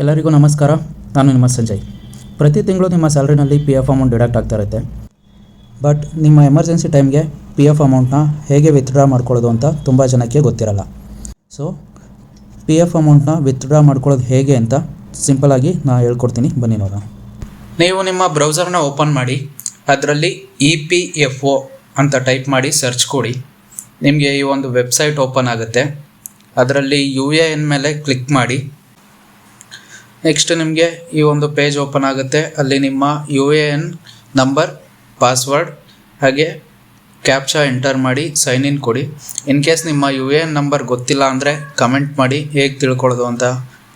ಎಲ್ಲರಿಗೂ ನಮಸ್ಕಾರ. ನಾನು ನಿಮ್ಮ ಸಂಜಯ್. ಪ್ರತಿ ತಿಂಗಳು ನಿಮ್ಮ ಸ್ಯಾಲ್ರಿನಲ್ಲಿ ಪಿ ಎಫ್ ಅಮೌಂಟ್ ಡಿಡಕ್ಟ್ ಆಗ್ತಾ ಇರುತ್ತೆ. ಬಟ್ ನಿಮ್ಮ ಎಮರ್ಜೆನ್ಸಿ ಟೈಮ್ಗೆ ಪಿ ಎಫ್ ಅಮೌಂಟ್ನ ಹೇಗೆ ವಿತ್ಡ್ರಾ ಮಾಡ್ಕೊಳ್ಳೋದು ಅಂತ ತುಂಬ ಜನಕ್ಕೆ ಗೊತ್ತಿರಲ್ಲ. ಸೊ ಪಿ ಎಫ್ ಅಮೌಂಟ್ನ ವಿತ್ಡ್ರಾ ಮಾಡ್ಕೊಳ್ಳೋದು ಹೇಗೆ ಅಂತ ಸಿಂಪಲಾಗಿ ನಾನು ಹೇಳ್ಕೊಡ್ತೀನಿ, ಬನ್ನಿ ನೋಡೋಣ. ನೀವು ನಿಮ್ಮ ಬ್ರೌಸರ್ನ ಓಪನ್ ಮಾಡಿ, ಅದರಲ್ಲಿ EPFO ಅಂತ ಟೈಪ್ ಮಾಡಿ ಸರ್ಚ್ ಕೊಡಿ. ನಿಮಗೆ ಈ ಒಂದು ವೆಬ್ಸೈಟ್ ಓಪನ್ ಆಗುತ್ತೆ. ಅದರಲ್ಲಿ UAN ಮೇಲೆ ಕ್ಲಿಕ್ ಮಾಡಿ. ನೆಕ್ಸ್ಟ್ ನಿಮಗೆ ಈ ಒಂದು ಪೇಜ್ ಓಪನ್ ಆಗುತ್ತೆ. ಅಲ್ಲಿ ನಿಮ್ಮ UAN ನಂಬರ್, ಪಾಸ್ವರ್ಡ್ ಹಾಗೆ ಕ್ಯಾಪ್ಚಾ ಎಂಟರ್ ಮಾಡಿ ಸೈನ್ ಇನ್ ಕೊಡಿ. ಇನ್ ಕೇಸ್ ನಿಮ್ಮ UAN ನಂಬರ್ ಗೊತ್ತಿಲ್ಲ ಅಂದರೆ ಕಮೆಂಟ್ ಮಾಡಿ, ಹೇಗೆ ತಿಳ್ಕೊಳ್ಳೋದು ಅಂತ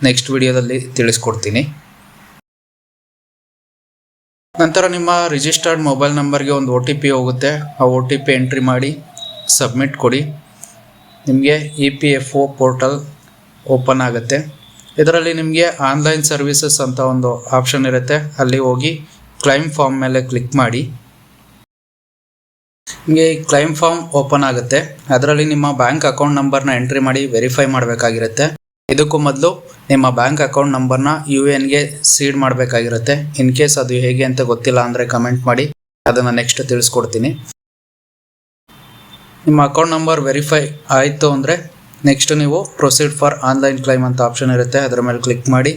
ನೆಕ್ಸ್ಟ್ ವಿಡಿಯೋದಲ್ಲಿ ತಿಳಿಸ್ಕೊಡ್ತೀನಿ. ನಂತರ ನಿಮ್ಮ ರಿಜಿಸ್ಟರ್ಡ್ ಮೊಬೈಲ್ ನಂಬರ್ಗೆ ಒಂದು OTP ಹೋಗುತ್ತೆ. ಆ OTP ಎಂಟ್ರಿ ಮಾಡಿ ಸಬ್ಮಿಟ್ ಕೊಡಿ. ನಿಮಗೆ EPFO ಪೋರ್ಟಲ್ ಓಪನ್ ಆಗುತ್ತೆ. ಇದರಲ್ಲಿ ನಿಮಗೆ ಆನ್ಲೈನ್ ಸರ್ವಿಸಸ್ ಅಂತ ಒಂದು ಆಪ್ಷನ್ ಇರುತ್ತೆ. ಅಲ್ಲಿ ಹೋಗಿ ಕ್ಲೈಮ್ ಫಾರ್ಮ್ ಮೇಲೆ ಕ್ಲಿಕ್ ಮಾಡಿ. ನಿಮಗೆ ಈ ಕ್ಲೈಮ್ ಫಾರ್ಮ್ ಓಪನ್ ಆಗುತ್ತೆ. ಅದರಲ್ಲಿ ನಿಮ್ಮ ಬ್ಯಾಂಕ್ ಅಕೌಂಟ್ ನಂಬರ್ನ ಎಂಟ್ರಿ ಮಾಡಿ ವೆರಿಫೈ ಮಾಡಬೇಕಾಗಿರುತ್ತೆ. ಇದಕ್ಕೂ ಮೊದಲು ನಿಮ್ಮ ಬ್ಯಾಂಕ್ ಅಕೌಂಟ್ ನಂಬರ್ನ UANಗೆ ಸೀಡ್ ಮಾಡಬೇಕಾಗಿರುತ್ತೆ. ಇನ್ ಕೇಸ್ ಅದು ಹೇಗೆ ಅಂತ ಗೊತ್ತಿಲ್ಲ ಅಂದರೆ ಕಮೆಂಟ್ ಮಾಡಿ, ಅದನ್ನು ನೆಕ್ಸ್ಟ್ ತಿಳಿಸ್ಕೊಡ್ತೀನಿ. ನಿಮ್ಮ ಅಕೌಂಟ್ ನಂಬರ್ ವೆರಿಫೈ ಆಯಿತು ಅಂದರೆ ನೆಕ್ಸ್ಟ್ ನೀವು ಪ್ರೊಸೀಡ್ ಫಾರ್ ಆನ್ಲೈನ್ ಕ್ಲೈಮ್ ಅಂತ ಆಪ್ಷನ್ ಇರುತ್ತೆ. ಅದರ ಮೇಲೆ ಕ್ಲಿಕ್ ಮಾಡಿ.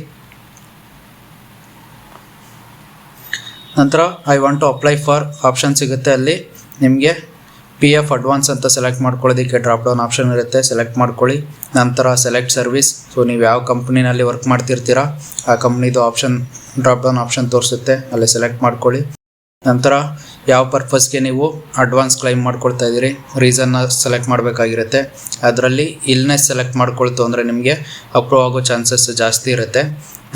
ನಂತರ I want to apply for option ಸಿಗುತ್ತೆ. ಅಲ್ಲಿ ನಿಮಗೆ PF ಅಡ್ವಾನ್ಸ್ ಅಂತ ಸೆಲೆಕ್ಟ್ ಮಾಡ್ಕೊಳ್ಳೋದಕ್ಕೆ ಡ್ರಾಪ್ ಡೌನ್ ಆಪ್ಷನ್ ಇರುತ್ತೆ, ಸೆಲೆಕ್ಟ್ ಮಾಡ್ಕೊಳ್ಳಿ. ನಂತರ ಸೆಲೆಕ್ಟ್ ಸರ್ವಿಸ್, ಸೊ ನೀವು ಯಾವ ಕಂಪ್ನಿನಲ್ಲಿ ವರ್ಕ್ ಮಾಡ್ತಿರ್ತೀರಾ ಆ ಕಂಪ್ನಿದು ಆಪ್ಷನ್ ಡ್ರಾಪ್ ಡೌನ್ ಆಪ್ಷನ್ ತೋರಿಸುತ್ತೆ, ಅಲ್ಲಿ ಸೆಲೆಕ್ಟ್ ಮಾಡ್ಕೊಳ್ಳಿ. ನಂತರ ಯಾವ ಪರ್ಪಸ್ಗೆ ನೀವು ಅಡ್ವಾನ್ಸ್ ಕ್ಲೈಮ್ ಮಾಡ್ಕೊಳ್ತಾ ಇದ್ದೀರಿ, ರೀಸನ್ನ ಸೆಲೆಕ್ಟ್ ಮಾಡಬೇಕಾಗಿರುತ್ತೆ. ಅದರಲ್ಲಿ ಇಲ್ನೆಸ್ ಸೆಲೆಕ್ಟ್ ಮಾಡ್ಕೊಳ್ತು ಅಂದರೆ ನಿಮಗೆ ಅಪ್ರೂವ್ ಆಗೋ ಚಾನ್ಸಸ್ ಜಾಸ್ತಿ ಇರುತ್ತೆ.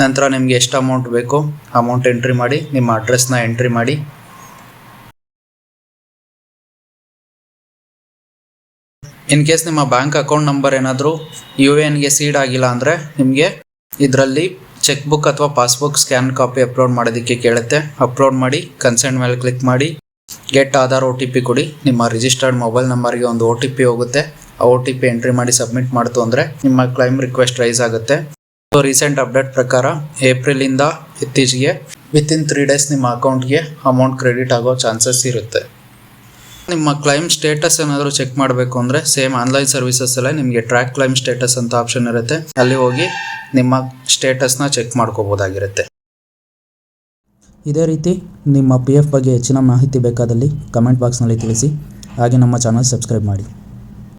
ನಂತರ ನಿಮಗೆ ಎಷ್ಟು ಅಮೌಂಟ್ ಬೇಕು ಅಮೌಂಟ್ ಎಂಟ್ರಿ ಮಾಡಿ, ನಿಮ್ಮ ಅಡ್ರೆಸ್ನ ಎಂಟ್ರಿ ಮಾಡಿ. ಇನ್ ಕೇಸ್ ನಿಮ್ಮ ಬ್ಯಾಂಕ್ ಅಕೌಂಟ್ ನಂಬರ್ ಏನಾದರೂ UANಗೆ ಸೀಡ್ ಆಗಿಲ್ಲ ಅಂದರೆ ನಿಮಗೆ ಇದರಲ್ಲಿ ಚೆಕ್ ಬುಕ್ ಅಥವಾ ಪಾಸ್ಬುಕ್ ಸ್ಕ್ಯಾನ್ ಕಾಪಿ ಅಪ್ಲೋಡ್ ಮಾಡೋದಕ್ಕೆ ಕೇಳುತ್ತೆ. ಅಪ್ಲೋಡ್ ಮಾಡಿ, ಕನ್ಸೆಂಟ್ ಮೇಲೆ ಕ್ಲಿಕ್ ಮಾಡಿ, ಗೆಟ್ ಆಧಾರ್ OTP ಕೊಡಿ. ನಿಮ್ಮ ರಿಜಿಸ್ಟರ್ಡ್ ಮೊಬೈಲ್ ನಂಬರ್ಗೆ ಒಂದು OTP ಹೋಗುತ್ತೆ. ಆ OTP ಎಂಟ್ರಿ ಮಾಡಿ ಸಬ್ಮಿಟ್ ಮಾಡ್ತು ಅಂದರೆ ನಿಮ್ಮ ಕ್ಲೈಮ್ ರಿಕ್ವೆಸ್ಟ್ ರೈಸ್ ಆಗುತ್ತೆ. ಸೊ ರೀಸೆಂಟ್ ಅಪ್ಡೇಟ್ ಪ್ರಕಾರ ಏಪ್ರಿಲಿಂದ ಇತ್ತೀಚೆಗೆ ವಿತಿನ್ 3 days ನಿಮ್ಮ ಅಕೌಂಟ್ಗೆ ಅಮೌಂಟ್ ಕ್ರೆಡಿಟ್ ಆಗೋ ಚಾನ್ಸಸ್ ಇರುತ್ತೆ. ನಿಮ್ಮ ಕ್ಲೈಮ್ ಸ್ಟೇಟಸ್ ಏನಾದರೂ ಚೆಕ್ ಮಾಡಬೇಕು ಅಂದರೆ ಸೇಮ್ ಆನ್ಲೈನ್ ಸರ್ವಿಸಸ್ ಅಲ್ಲೇ ನಿಮಗೆ ಟ್ರ್ಯಾಕ್ ಕ್ಲೈಮ್ ಸ್ಟೇಟಸ್ ಅಂತ ಆಪ್ಷನ್ ಇರುತ್ತೆ. ಅಲ್ಲಿ ಹೋಗಿ ನಿಮ್ಮ ಸ್ಟೇಟಸ್ನ ಚೆಕ್ ಮಾಡ್ಕೋಬೋದಾಗಿರುತ್ತೆ. ಇದೇ ರೀತಿ ನಿಮ್ಮ PF ಬಗ್ಗೆ ಹೆಚ್ಚಿನ ಮಾಹಿತಿ ಬೇಕಾದಲ್ಲಿ ಕಮೆಂಟ್ ಬಾಕ್ಸ್ನಲ್ಲಿ ತಿಳಿಸಿ. ಹಾಗೆ ನಮ್ಮ ಚಾನಲ್ ಸಬ್ಸ್ಕ್ರೈಬ್ ಮಾಡಿ.